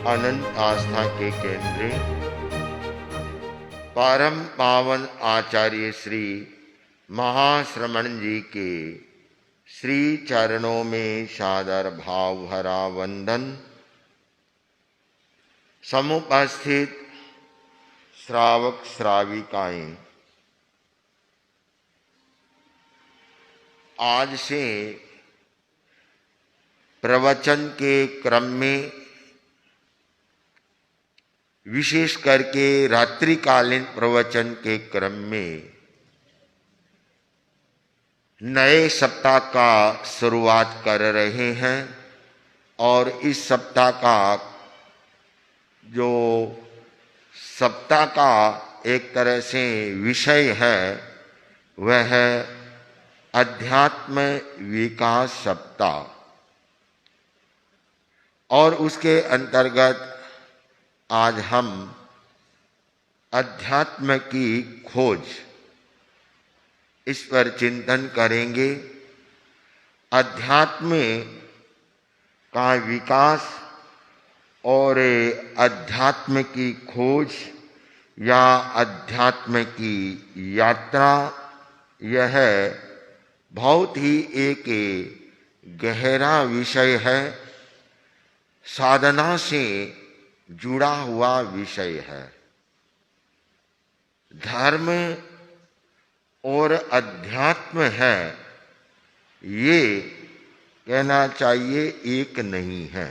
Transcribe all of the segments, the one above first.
अनंत आस्था के केंद्र परम पावन आचार्य श्री महाश्रमण जी के श्री चरणों में सादर भाव भरा वंदन। समुपस्थित श्रावक श्राविकाएं, आज से प्रवचन के क्रम में विशेष करके रात्रिकालीन प्रवचन के क्रम में नए सप्ताह का शुरुआत कर रहे हैं और इस सप्ताह का जो सप्ताह का एक तरह से विषय है वह है अध्यात्म विकास सप्ताह और उसके अंतर्गत आज हम अध्यात्म की खोज इस पर चिंतन करेंगे। अध्यात्म का विकास और अध्यात्म की खोज या अध्यात्म की यात्रा, यह बहुत ही एक गहरा विषय है, साधना से जुड़ा हुआ विषय है। धर्म और अध्यात्म है, ये कहना चाहिए एक नहीं है।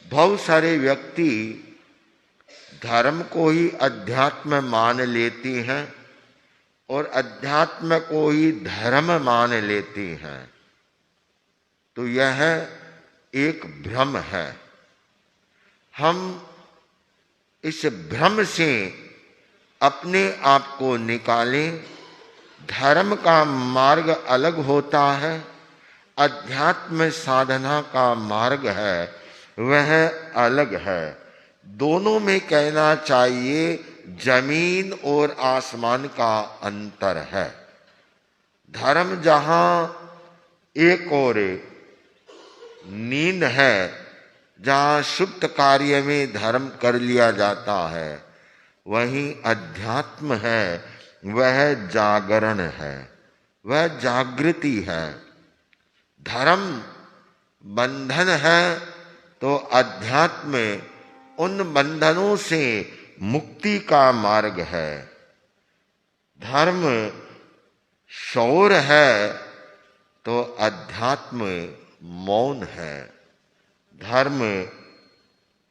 बहुत सारे व्यक्ति धर्म को ही अध्यात्म मान लेती हैं और अध्यात्म को ही धर्म मान लेती हैं, तो यह एक भ्रम है। हम इस भ्रम से अपने आप को निकालें। धर्म का मार्ग अलग होता है, अध्यात्म साधना का मार्ग है वह अलग है। दोनों में कहना चाहिए जमीन और आसमान का अंतर है। धर्म जहां एक और नींद है, जहां सुप्त कार्य में धर्म कर लिया जाता है, वहीं अध्यात्म है वह जागरण है, वह जागृति है। धर्म बंधन है तो अध्यात्म उन बंधनों से मुक्ति का मार्ग है। धर्म शौर है तो अध्यात्म मौन है। धर्म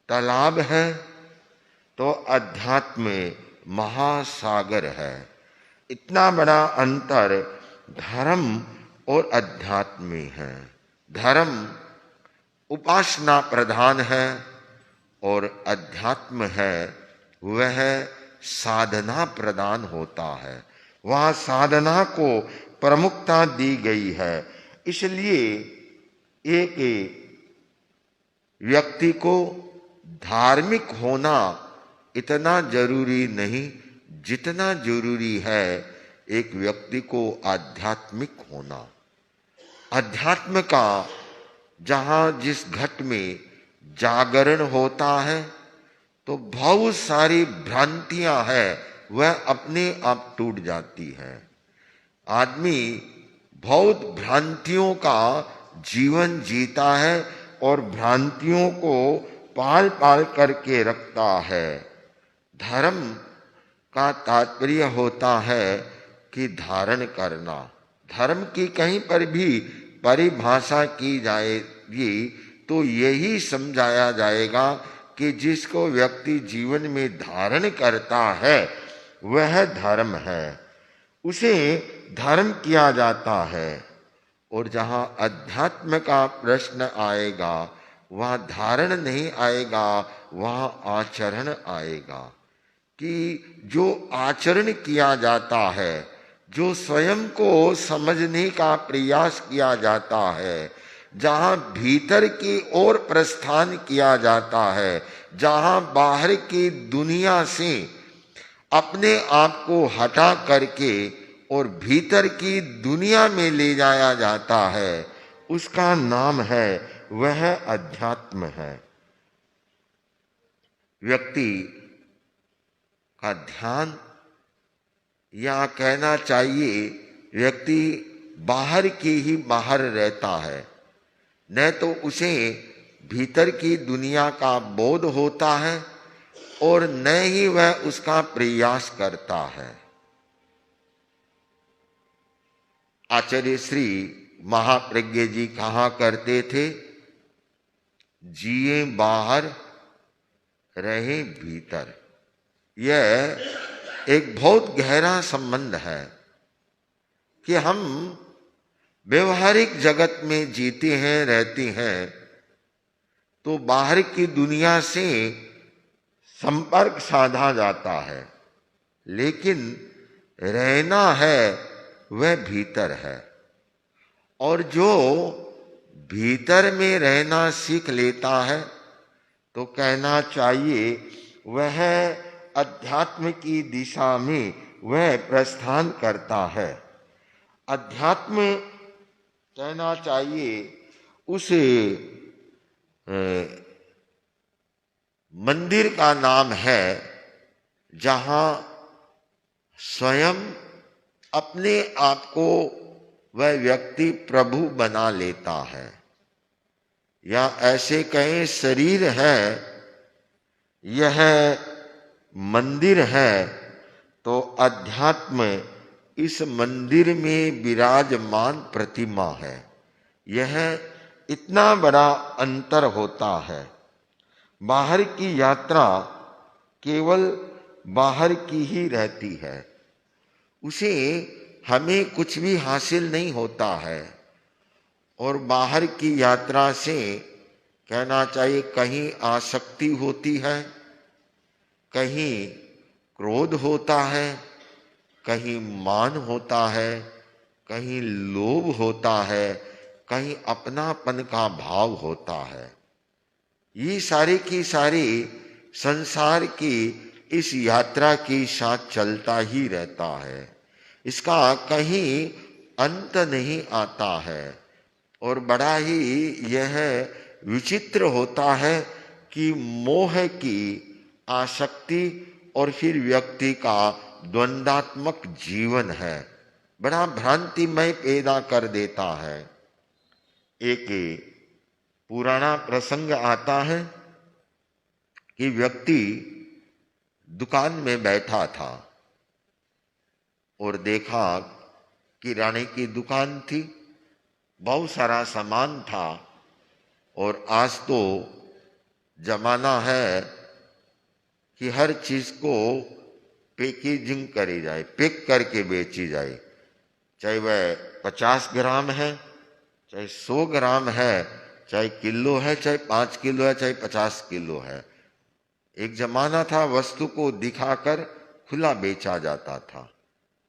तालाब है तो अध्यात्म महासागर है। इतना बड़ा अंतर धर्म और अध्यात्म में है। धर्म उपासना प्रधान है और अध्यात्म है वह साधना प्रधान होता है। वहाँ साधना को प्रमुखता दी गई है। इसलिए एक व्यक्ति को धार्मिक होना इतना जरूरी नहीं जितना जरूरी है एक व्यक्ति को आध्यात्मिक होना। अध्यात्म का जहाँ जिस घट में जागरण होता है तो बहुत सारी भ्रांतियां हैं, वह अपने आप टूट जाती है। आदमी बहुत भ्रांतियों का जीवन जीता है और भ्रांतियों को पाल पाल करके रखता है। धर्म का तात्पर्य होता है कि धारण करना। धर्म की कहीं पर भी परिभाषा की जाएगी तो यही समझाया जाएगा कि जिसको व्यक्ति जीवन में धारण करता है वह धर्म है, उसे धर्म किया जाता है। और जहाँ अध्यात्म का प्रश्न आएगा वहाँ धारण नहीं आएगा, वहाँ आचरण आएगा। कि जो आचरण किया जाता है, जो स्वयं को समझने का प्रयास किया जाता है, जहाँ भीतर की ओर प्रस्थान किया जाता है, जहाँ बाहर की दुनिया से अपने आप को हटा करके और भीतर की दुनिया में ले जाया जाता है, उसका नाम है वह अध्यात्म है। व्यक्ति का ध्यान, या कहना चाहिए व्यक्ति बाहर की ही बाहर रहता है, न तो उसे भीतर की दुनिया का बोध होता है और न ही वह उसका प्रयास करता है। आचार्य श्री महाप्रज्ञ जी कहा करते थे, जिए बाहर रहे भीतर। यह एक बहुत गहरा संबंध है कि हम व्यवहारिक जगत में जीते हैं, रहते हैं, तो बाहर की दुनिया से संपर्क साधा जाता है, लेकिन रहना है वह भीतर है। और जो भीतर में रहना सीख लेता है तो कहना चाहिए वह अध्यात्म की दिशा में वह प्रस्थान करता है। अध्यात्म कहना चाहिए उस मंदिर का नाम है जहां स्वयं अपने आप को वह व्यक्ति प्रभु बना लेता है, या ऐसे कहें शरीर है यह मंदिर है, तो अध्यात्म इस मंदिर में विराजमान प्रतिमा है। यह इतना बड़ा अंतर होता है। बाहर की यात्रा केवल बाहर की ही रहती है, उसे हमें कुछ भी हासिल नहीं होता है। और बाहर की यात्रा से कहना चाहिए कहीं आसक्ति होती है, कहीं क्रोध होता है, कहीं मान होता है, कहीं लोभ होता है, कहीं अपनापन का भाव होता है। ये सारी की सारी संसार की इस यात्रा के साथ चलता ही रहता है, इसका कहीं अंत नहीं आता है। और बड़ा ही यह विचित्र होता है कि मोह की आसक्ति और फिर व्यक्ति का द्वंद्वात्मक जीवन है, बड़ा भ्रांतिमय पैदा कर देता है। एक पुराना प्रसंग आता है कि व्यक्ति दुकान में बैठा था और देखा किराने की दुकान थी, बहुत सारा सामान था। और आज तो जमाना है कि हर चीज को पैकेजिंग करी जाए, पैक करके बेची जाए, चाहे वह 50 ग्राम है, चाहे 100 ग्राम है, चाहे किलो है, चाहे 5 किलो है, चाहे 50 किलो है। एक जमाना था वस्तु को दिखाकर खुला बेचा जाता था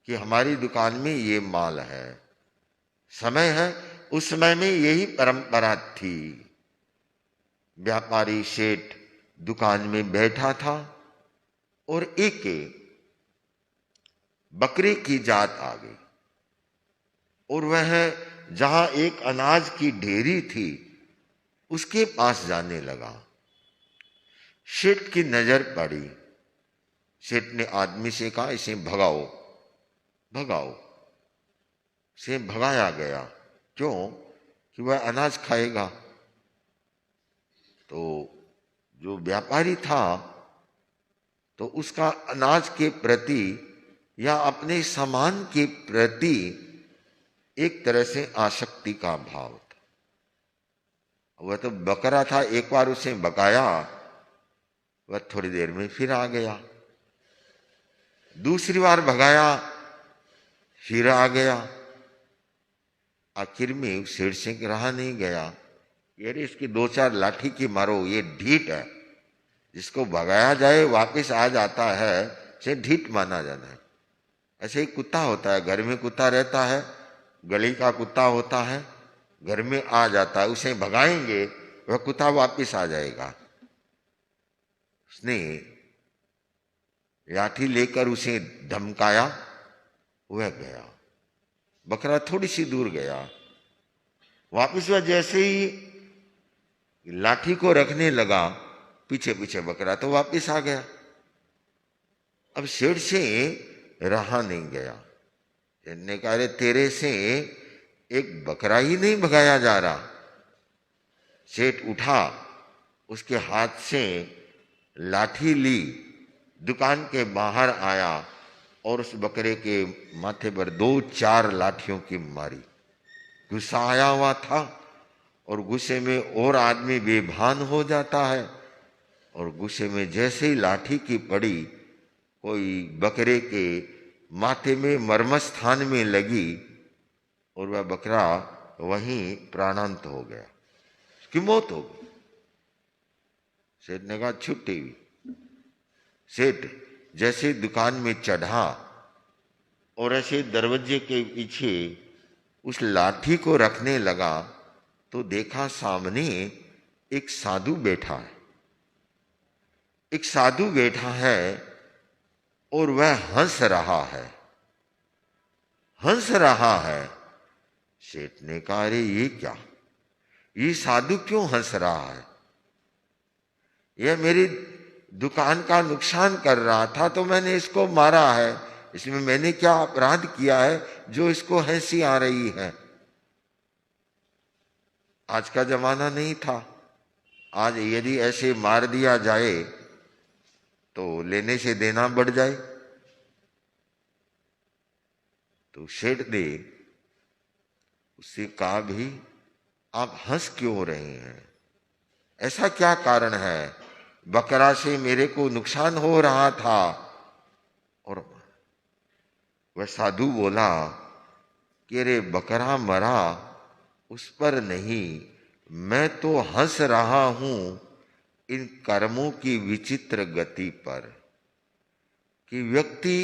कि हमारी दुकान में ये माल है। समय है, उस समय में यही परंपरा थी। व्यापारी सेठ दुकान में बैठा था और एक बकरे की जात आ गई और वह जहां एक अनाज की ढेरी थी उसके पास जाने लगा। सेठ की नजर पड़ी। सेठ ने आदमी से कहा, इसे भगाओ भगाओ। से भगाया गया। क्यों? कि वह अनाज खाएगा। तो जो व्यापारी था तो उसका अनाज के प्रति या अपने सामान के प्रति एक तरह से आसक्ति का भाव था। वह तो बकरा था, एक बार उसे बकाया, वह थोड़ी देर में फिर आ गया। दूसरी बार भगाया, फिर आ गया। आखिर में सेठ से रहा नहीं गया, यारे इसकी 2-4 लाठी की मारो, ये ढीठ है, जिसको भगाया जाए वापस आ जाता है, से ढीठ माना जाना है। ऐसे ही कुत्ता होता है, घर में कुत्ता रहता है, गली का कुत्ता होता है, घर में आ जाता है, उसे भगाएंगे वह कुत्ता वापस आ जाएगा। उसने लाठी लेकर उसे धमकाया, वह गया। बकरा थोड़ी सी दूर गया, वापस वह जैसे ही लाठी को रखने लगा पीछे पीछे बकरा तो वापिस आ गया। अब सेठ से रहा नहीं गया। सेठ ने कहा, अरे तेरे से एक बकरा ही नहीं भगाया जा रहा। सेठ उठा, उसके हाथ से लाठी ली, दुकान के बाहर आया और उस बकरे के माथे पर 2-4 लाठियों की मारी। गुस्सा आया हुआ था और गुस्से में और आदमी बेभान हो जाता है, और गुस्से में जैसे ही लाठी की पड़ी, कोई बकरे के माथे में मर्मस्थान में लगी और वह बकरा वहीं प्राणांत हो गया, उसकी मौत हो गई। सेठ ने कहा छुट्टी हुई। सेठ जैसे दुकान में चढ़ा और ऐसे दरवाजे के पीछे उस लाठी को रखने लगा तो देखा सामने एक साधु बैठा है। एक साधु बैठा है और वह हंस रहा है, हंस रहा है। सेठ ने कहा, अरे ये क्या, ये साधु क्यों हंस रहा है? यह मेरी दुकान का नुकसान कर रहा था तो मैंने इसको मारा है। इसमें मैंने क्या अपराध किया है जो इसको हंसी आ रही है? आज का जमाना नहीं था। आज यदि ऐसे मार दिया जाए तो लेने से देना बढ़ जाए। तो सेठ ने उससे कहा, भी आप हंस क्यों रहे हैं? ऐसा क्या कारण है? बकरा से मेरे को नुकसान हो रहा था। और वह साधु बोला कि अरे बकरा मरा उस पर नहीं, मैं तो हंस रहा हूं इन कर्मों की विचित्र गति पर, कि व्यक्ति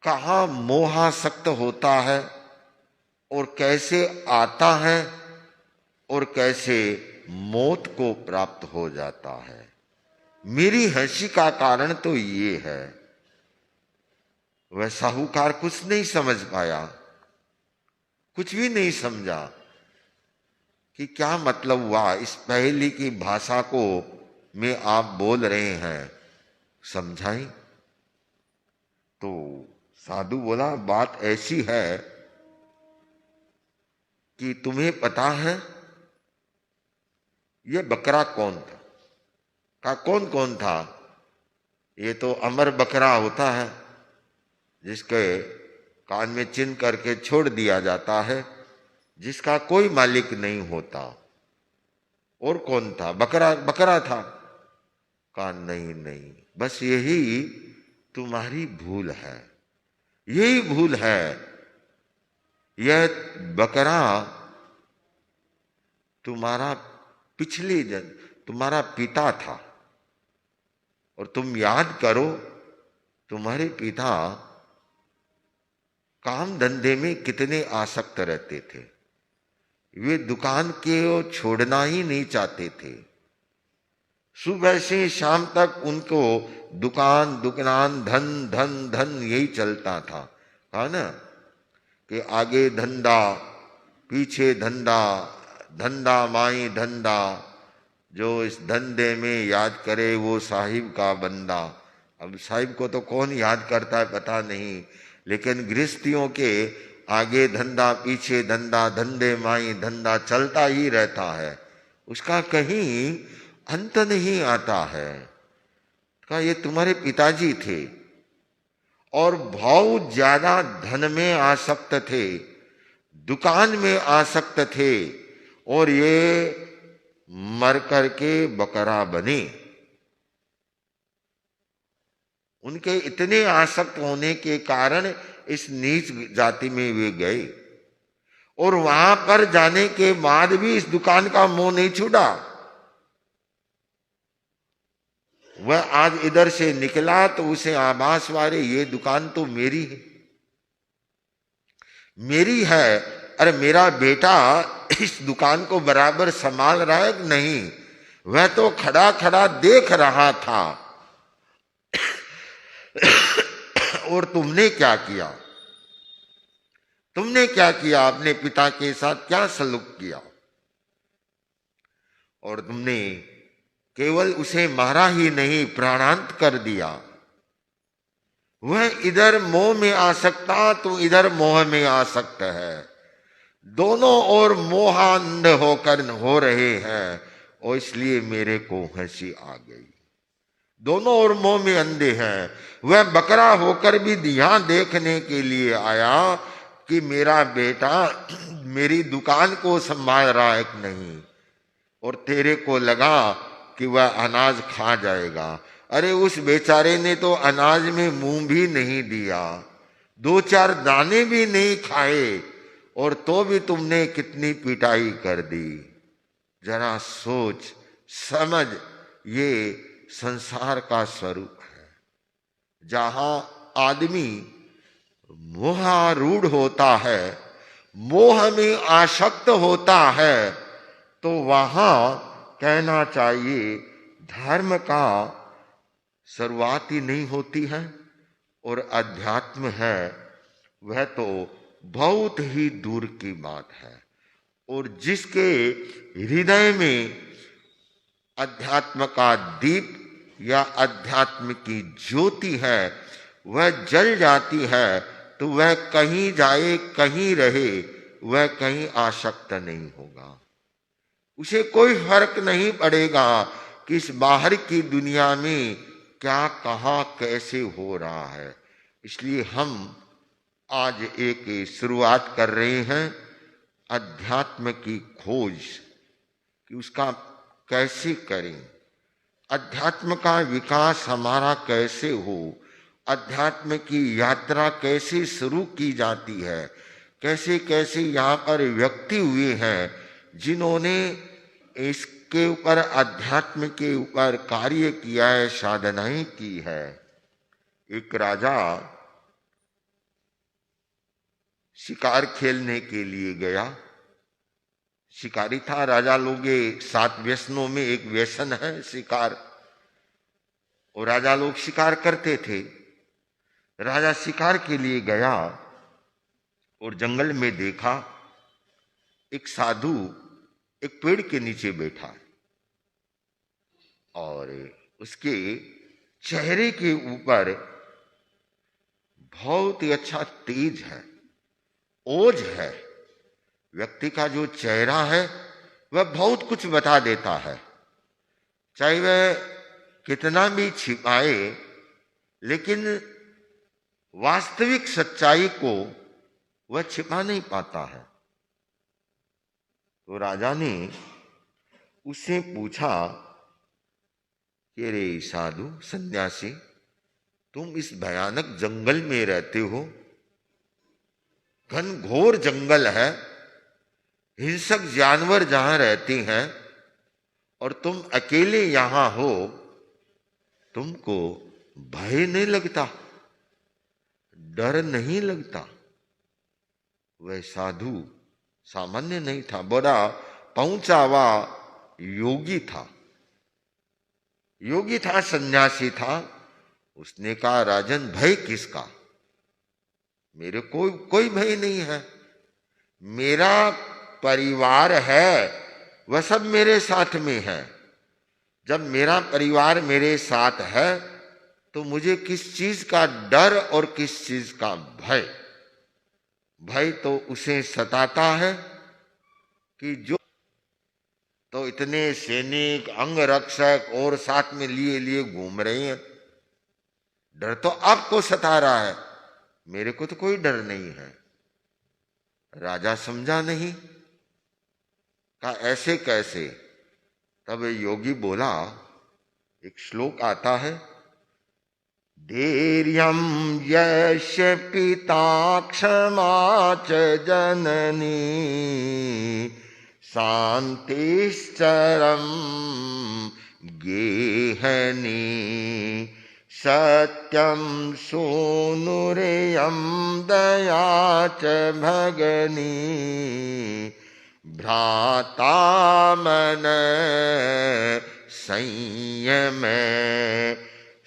कहाँ मोहासक्त होता है और कैसे आता है और कैसे मौत को प्राप्त हो जाता है। मेरी हंसी का कारण तो ये है। वह साहूकार कुछ नहीं समझ पाया, कुछ भी नहीं समझा कि क्या मतलब हुआ इस पहेली की भाषा को में आप बोल रहे हैं, समझाई? तो साधु बोला, बात ऐसी है कि तुम्हें पता है ये बकरा कौन था? का कौन कौन था? ये तो अमर बकरा होता है जिसके कान में चिन्ह करके छोड़ दिया जाता है, जिसका कोई मालिक नहीं होता। और कौन था? बकरा बकरा था। कहा नहीं नहीं, बस यही तुम्हारी भूल है, यही भूल है। यह बकरा तुम्हारा पिछले जन्म तुम्हारा पिता था। और तुम याद करो, तुम्हारे पिता काम धंधे में कितने आसक्त रहते थे। वे दुकान के छोड़ना ही नहीं चाहते थे। सुबह से शाम तक उनको दुकान दुकान धन धन धन यही चलता था। कहा ना कि आगे धंधा पीछे धंधा, धंधा माई धंधा, जो इस धंधे में याद करे वो साहिब का बंदा। अब साहिब को तो कौन याद करता है पता नहीं, लेकिन गृहस्थियों के आगे धंधा पीछे धंधा, धंधे माई धंधा चलता ही रहता है, उसका कहीं अंत नहीं आता है। कहा ये तुम्हारे पिताजी थे और बहुत ज्यादा धन में आसक्त थे, दुकान में आसक्त थे, और ये मर करके बकरा बने। उनके इतने आसक्त होने के कारण इस नीच जाति में वे गए, और वहां पर जाने के बाद भी इस दुकान का मोह नहीं छूटा। वह आज इधर से निकला तो उसे आभास वारे ये दुकान तो मेरी है, मेरी है। अरे मेरा बेटा इस दुकान को बराबर संभाल रहा है कि नहीं? वह तो खड़ा खड़ा देख रहा था। और तुमने क्या किया? तुमने क्या किया? अपने पिता के साथ क्या सलूक किया? और तुमने केवल उसे मारा ही नहीं, प्राणांत कर दिया। वह इधर मोह में आ सकता तो इधर मोह में आ सकता है। दोनों ओर मोहांध होकर हो रहे हैं और इसलिए मेरे को हंसी आ गई। दोनों ओर मोह में अंधे हैं। वह बकरा होकर भी यहां देखने के लिए आया कि मेरा बेटा मेरी दुकान को संभाल रहा है कि नहीं, और तेरे को लगा कि वह अनाज खा जाएगा। अरे उस बेचारे ने तो अनाज में मुंह भी नहीं दिया, 2-4 दाने भी नहीं खाए, और तो भी तुमने कितनी पिटाई कर दी। जरा सोच समझ, ये संसार का स्वरूप है। जहां आदमी मोहारूढ़ होता है, मोह में आसक्त होता है, तो वहां कहना चाहिए धर्म का शुरुआत ही नहीं होती है। और अध्यात्म है वह तो बहुत ही दूर की बात है। और जिसके हृदय में अध्यात्म का दीप या अध्यात्म की ज्योति है, वह जल जाती है, तो वह कहीं जाए कहीं रहे, वह कहीं आसक्त नहीं होगा। उसे कोई फर्क नहीं पड़ेगा कि इस बाहर की दुनिया में क्या कहाँ कैसे हो रहा है। इसलिए हम आज एक शुरुआत कर रहे हैं अध्यात्म की खोज, कि उसका कैसे करें, अध्यात्म का विकास हमारा कैसे हो, अध्यात्म की यात्रा कैसे शुरू की जाती है। कैसे कैसे यहाँ पर व्यक्ति हुए हैं जिन्होंने इसके ऊपर, अध्यात्म के ऊपर कार्य किया है, साधनाएं की है। एक राजा शिकार खेलने के लिए गया। शिकारी था, राजा लोग 7 व्यसनों में एक व्यसन है शिकार, और राजा लोग शिकार करते थे। राजा शिकार के लिए गया और जंगल में देखा एक साधु एक पेड़ के नीचे बैठा, और उसके चेहरे के ऊपर बहुत ही अच्छा तेज है, ओज है। व्यक्ति का जो चेहरा है वह बहुत कुछ बता देता है, चाहे वह कितना भी छिपाए, लेकिन वास्तविक सच्चाई को वह छिपा नहीं पाता है। तो राजा ने उससे पूछा कि रे साधु सन्यासी, तुम इस भयानक जंगल में रहते हो, घनघोर जंगल है, हिंसक जानवर जहां रहते हैं, और तुम अकेले यहां हो, तुमको भय नहीं लगता, डर नहीं लगता? वह साधु सामान्य नहीं था, बड़ा पहुंचा हुआ योगी था। योगी था, सन्यासी था। उसने कहा राजन, भय किसका? मेरे कोई भय नहीं है। मेरा परिवार है, वह सब मेरे साथ में है। जब मेरा परिवार मेरे साथ है तो मुझे किस चीज का डर और किस चीज का भय? भय तो उसे सताता है कि जो तो इतने सैनिक, अंगरक्षक और साथ में लिए लिए घूम रहे हैं। डर तो आपको सता रहा है, मेरे को तो कोई डर नहीं है। राजा समझा नहीं, कहा ऐसे कैसे? तब योगी बोला, एक श्लोक आता है, धैर्यं यस्य पिता क्षमा च जननी शान्तिश्चरं गेहनी सत्यं सूनुरेयं दया च भगनी भ्राता मन संयम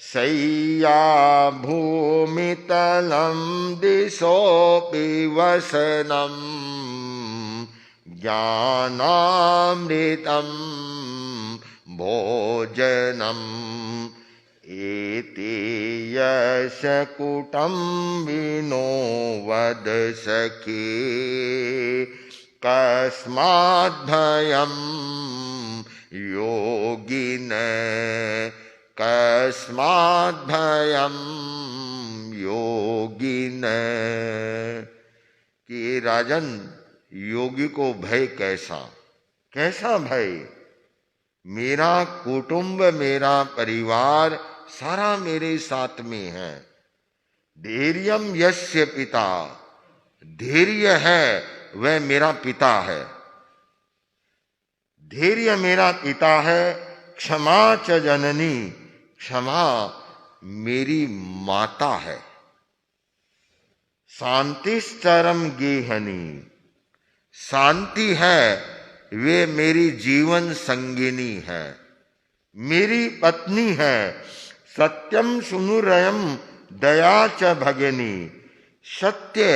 शय्या भूमितलं दिशोऽपि वसनं ज्ञानामृतं भोजनम् एते यश कुटुम्बिनो वद सखे कस्माद् भयम् योगिन कस्माद् भयम् योगिन। कि राजन, योगी को भय कैसा? कैसा भय? मेरा कुटुंब, मेरा परिवार सारा मेरे साथ में है। धैर्यम यस्य पिता, धैर्य है वह मेरा पिता है। धैर्य मेरा पिता है। क्षमा च जननी, क्षमा मेरी माता है। शांतिश्चरम गेहनी, शांति है वे मेरी जीवन संगिनी है, मेरी पत्नी है। सत्यम सुनुरयम दया च भगिनी, सत्य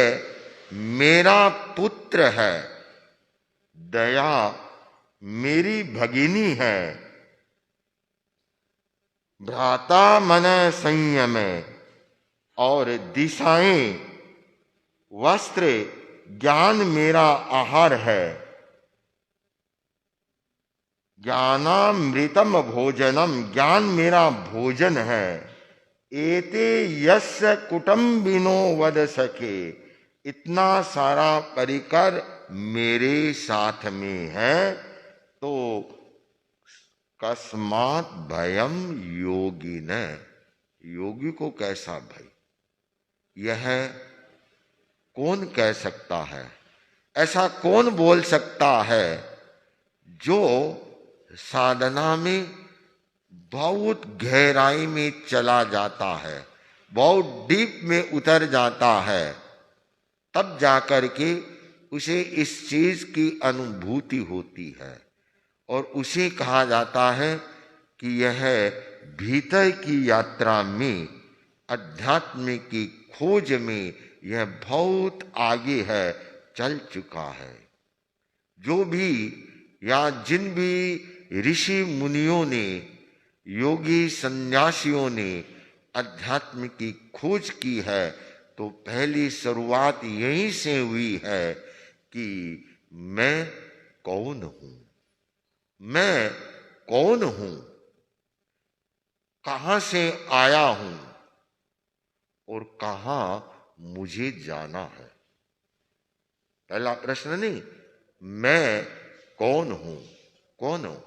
मेरा पुत्र है, दया मेरी भगिनी है। भ्राता मन संयम, और दिशाएं वस्त्र ज्ञान मेरा आहार है। ज्ञानामृतम भोजनम, ज्ञान मेरा भोजन है। एते यस्य कुटुम्बिनो वद सके, इतना सारा परिकर मेरे साथ में है, तो कस्मात् भयम योगिन, योगी को कैसा भय? यह कौन कह सकता है? ऐसा कौन बोल सकता है जो साधना में बहुत गहराई में चला जाता है, बहुत डीप में उतर जाता है, तब जाकर के उसे इस चीज की अनुभूति होती है और उसे कहा जाता है कि यह भीतर की यात्रा में, अध्यात्म की खोज में यह बहुत आगे है, चल चुका है। जो भी या जिन भी ऋषि मुनियों ने, योगी सन्यासियों ने अध्यात्म की खोज की है, तो पहली शुरुआत यहीं से हुई है कि मैं कौन हूं, मैं कौन हूं, कहां से आया हूं और कहां मुझे जाना है। पहला प्रश्न नहीं, मैं कौन हूं, कौन हूं?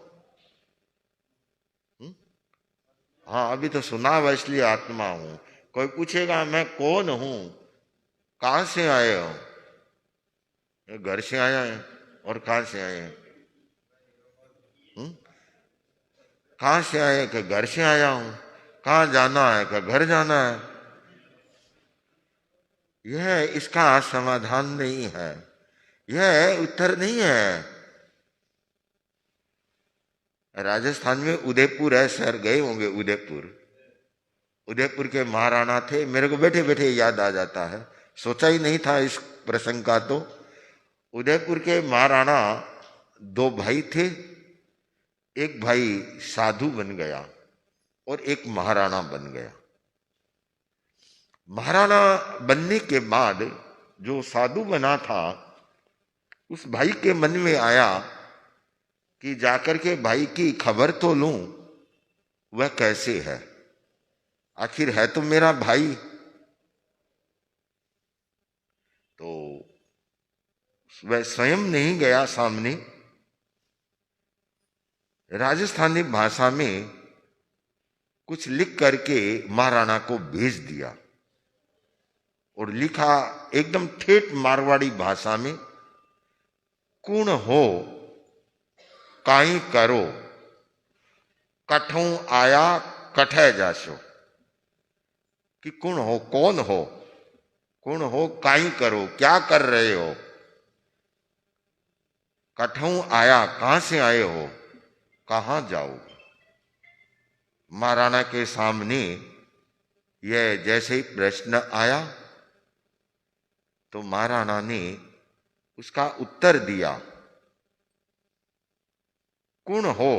हाँ, अभी तो सुना हुआ इसलिए आत्मा हूं। कोई पूछेगा मैं कौन हूं, कहां से आए हो? घर से आया है। और कहां से आए हैं? कहां से आए? कि घर से आया हूं। कहां जाना है? कि घर जाना है। यह इसका समाधान नहीं है, यह उत्तर नहीं है। राजस्थान में उदयपुर है, शहर गए होंगे उदयपुर। उदयपुर के महाराणा थे, मेरे को बैठे बैठे याद आ जाता है, सोचा ही नहीं था इस प्रसंग का। तो उदयपुर के महाराणा दो भाई थे। एक भाई साधु बन गया और एक महाराणा बन गया। महाराणा बनने के बाद जो साधु बना था, उस भाई के मन में आया कि जाकर के भाई की खबर तो लूं, वह कैसे है, आखिर है तो मेरा भाई। तो वह स्वयं नहीं गया सामने, राजस्थानी भाषा में कुछ लिख करके महाराणा को भेज दिया और लिखा एकदम ठेठ मारवाड़ी भाषा में, कुण हो काई करो, कठों आया कठे जासो। कि कुण हो, कौन हो, कुण हो काई करो, क्या कर रहे हो, कठों आया कहां से आए हो, कहां जाओ। महाराणा के सामने यह जैसे ही प्रश्न आया तो महाराणा ने उसका उत्तर दिया, कुण हो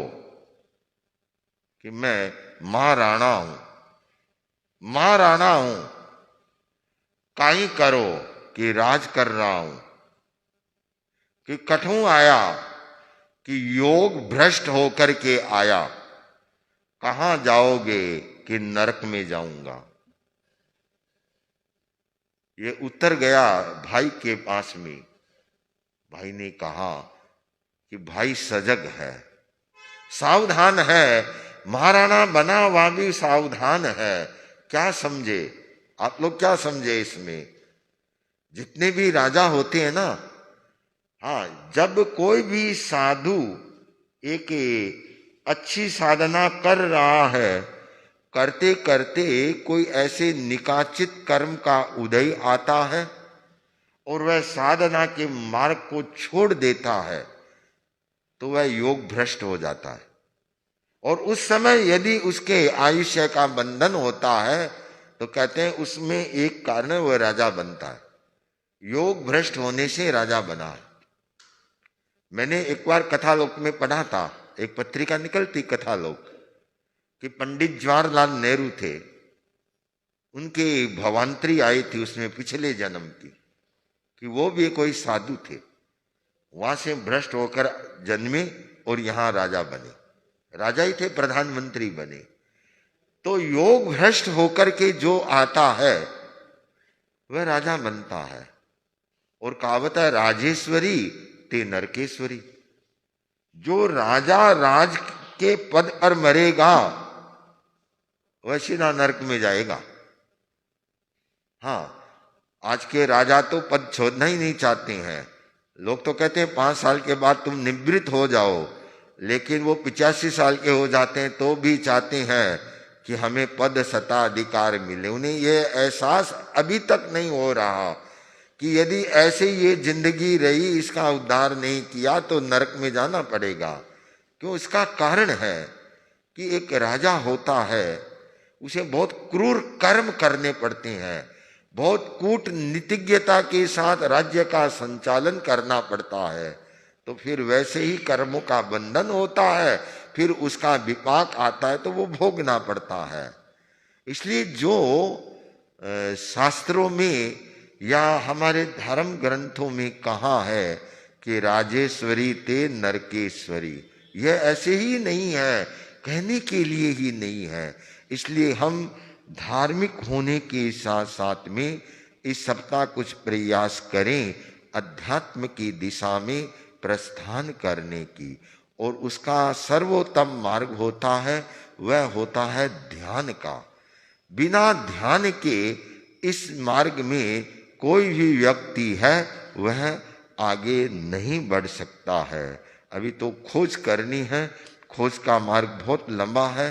कि मैं महाराणा हूं, महाराणा हूं, काई करो कि राज कर रहा हूं, कि कठू आया कि योग भ्रष्ट होकर के आया, कहां जाओगे कि नरक में जाऊंगा। ये उतर गया भाई के पास में। भाई ने कहा कि भाई सजग है, सावधान है, महाराणा बना हुआ भी सावधान है। क्या समझे आप लोग, क्या समझे इसमें? जितने भी राजा होते हैं ना, हाँ, जब कोई भी साधु एक अच्छी साधना कर रहा है, करते करते कोई ऐसे निकाचित कर्म का उदय आता है और वह साधना के मार्ग को छोड़ देता है, तो वह योग भ्रष्ट हो जाता है। और उस समय यदि उसके आयुष्य का बंधन होता है तो कहते हैं उसमें एक कारण वह राजा बनता है। योग भ्रष्ट होने से राजा बना है। मैंने एक बार कथालोक में पढ़ा था, एक पत्रिका निकलती कथालोक, कि पंडित जवाहरलाल नेहरू थे, उनके भवांतरी आई थी उसमें पिछले जन्म की, कि वो भी कोई साधु थे, वहां से भ्रष्ट होकर जन्मे और यहां राजा बने, राजा ही थे, प्रधानमंत्री बने। तो योग भ्रष्ट होकर के जो आता है वह राजा बनता है। और कहावत है, राजेश्वरी ते नरकेश्वरी। जो राजा राज के पद पर मरेगा वह सीधा नरक में जाएगा। हाँ, आज के राजा तो पद छोड़ना ही नहीं चाहते हैं। लोग तो कहते हैं 5 साल के बाद तुम निवृत्त हो जाओ, लेकिन वो 85 साल के हो जाते हैं तो भी चाहते हैं कि हमें पद सत्ता अधिकार मिले। उन्हें ये एहसास अभी तक नहीं हो रहा कि यदि ऐसे ये जिंदगी रही, इसका उद्धार नहीं किया तो नरक में जाना पड़ेगा। क्यों? इसका कारण है कि एक राजा होता है, उसे बहुत क्रूर कर्म करने पड़ते हैं, बहुत कूटनीतिज्ञता के साथ राज्य का संचालन करना पड़ता है। तो फिर वैसे ही कर्मों का बंधन होता है, फिर उसका विपाक आता है तो वो भोगना पड़ता है। इसलिए जो शास्त्रों में या हमारे धर्म ग्रंथों में कहा है कि राजेश्वरी ते नरकेश्वरी, यह ऐसे ही नहीं है, कहने के लिए ही नहीं है। इसलिए हम धार्मिक होने के साथ साथ में इस सप्ताह कुछ प्रयास करें अध्यात्म की दिशा में प्रस्थान करने की। और उसका सर्वोत्तम मार्ग होता है, वह होता है ध्यान का। बिना ध्यान के इस मार्ग में कोई भी व्यक्ति है वह आगे नहीं बढ़ सकता है। अभी तो खोज करनी है, खोज का मार्ग बहुत लंबा है।